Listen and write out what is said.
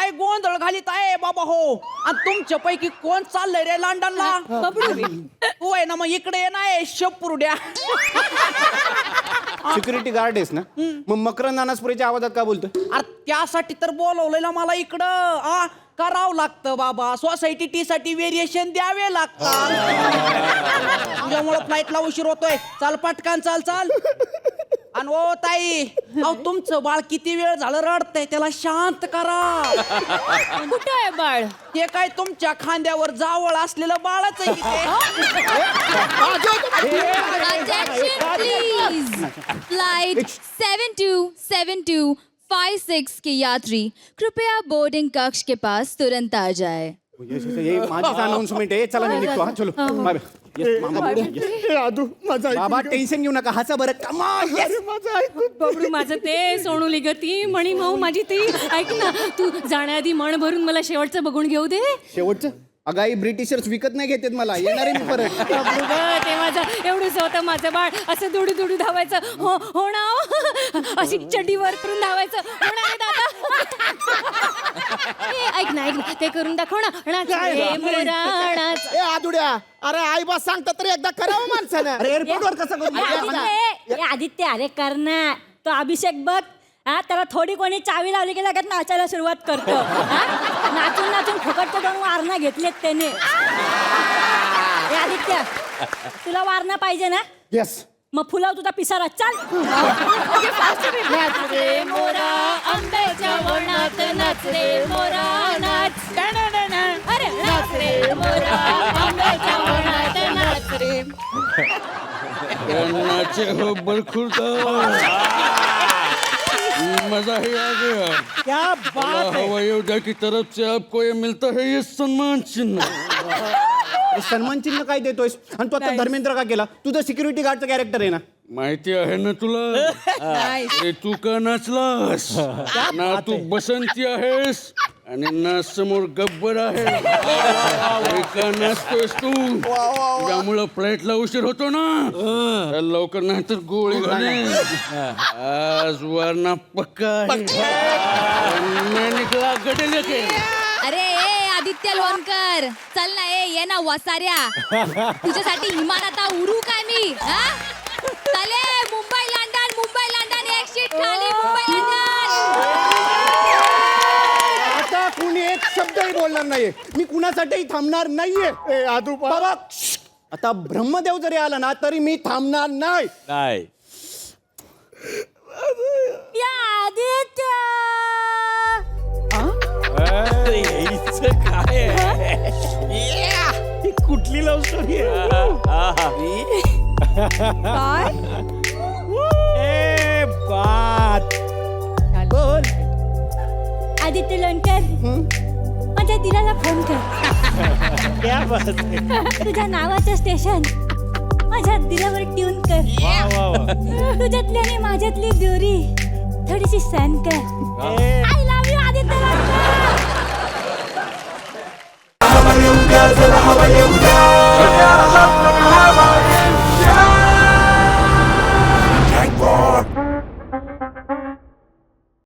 काय गोंधळ घालीत आहे बाबा हो. आणि तुमच्या पैकी कोण चाललंय रे लंडनला? तू आहे ना, मग इकडे ये ना शेपुरड्या. सिक्युरिटी गार्ड आहेस ना, मग मकरंद अनासपुरेच्या आवाजात का बोलतोय? अरे त्यासाठी तर बोलवलेलं मला इकडं. करावं लागतं बाबा, सोसायटी टी साठी व्हेरिएशन द्यावे लागतात. त्यामुळे फ्लाईटला उशीर होतोय. चाल पटकन, चाल चाल. आणि ओ ताई, अहो तुमचं बाळ किती वेळ झालं रडतंय, त्याला शांत करा. कुठं आहे बाळ? ते काय तुमच्या खांद्यावर जावळ असलेलं बाळच आहे की Attention please. Flight 727256 के यात्री कृपया बोर्डिंग कक्ष के पास तुरंत आ जाए. हे माझीच अनाउन्समेंट आहे. चला मी निघतो. हा चलो बाय. Yes, मामा पुढे. आदू माझा बाबा टेन्शन घेऊ नका. हाचा बरं कमाल. माझं ऐकून बबडू माझं ते सोनू ग ती मणी भाऊ माझी ती. ऐक ना, तू जाण्याआधी मन भरून मला शेवटचं बघून घेऊ दे. शेवटचं अगाई ब्रिटिशर्स विकत नाही घेतात मला. येणार आहे मी परत. बबडू ग, ते माझं एवढंच होतं माझं बाळ. असं दुडू दुडू धावायचं. हो ना, अशी चड्डीवर करून धावायचं. हो ना रे दादा. ऐक ना ते करून दाखव ना. ए आदुड्या, अरे आई बा सांगता तरी एकदा करावं माणसानं. अरे एअरपोर्टवर कसं करू? आदित्य अरे कर ना. तो अभिषेक बघ, हा त्याला थोडी कोणी चावी लावली की लगेच नाचायला सुरुवात करतो. नाचून नाचून फुकटचे 2 वारणा घेतलेत त्याने. ए आदित्य, तुला वारणा पाहिजे ना? येस. मग फुलाव तुझा पिसारा. चल. नाच रे मोरा आंब्याच्या वनात, नाच रे मोरा नाच. अरे नाच रे मोरा आंब्याच्या वनात, नाच रे. नाचे हो बरखुरदार, मजा ही आ गया. क्या बात है. हवाई अड्डा की तरफ से आपको ये मिलता है ये सम्मान चिन्ह. सन्मान चिन्ह काय देतोयस? आणि तू आता धर्मेंद्र का केला? तुझं सिक्युरिटी गार्डचं कॅरेक्टर आहे ना. माहिती आहे ना तुला? अरे तू का नाचलास ना? तू बसंती आहेस आणि ना समोर गब्बर आहे. अरे का नाचतोयस तू? त्यामुळं फ्लाईटला उशीर होतो ना. तर लवकर नाही तर गोळी घाले. आज वारणा पक्का आहे. मैं निकला गडे लेके. अरे आदित्य लोणकर, चल ना. ये ना वसाऱ्या, तुझ्यासाठी विमानात उरू काय मी? चले मुंबई लंडन एक शीट खाली. मुंबई लंडन. आता कुणी एक शब्दही बोलणार नाहीये. मी कुणासाठीही थांबणार नाहीये. ए आदू बाबा, आता ब्रह्मदेव जरी आला ना तरी मी थांबणार नाही. या आदित्य. कुठली लव्ह स्टोरी आहे? ए बात बोल. आदित्य लोणकर, माझ्या दिलाला फोन कर. क्या बात है. तुझ्या नावाचं स्टेशन माझ्या दिलावर ट्यून कर. तुझ्यातली आणि माझ्यातली ब्युरी थोडीशी सहन कर. I love you Aditya Lonkar.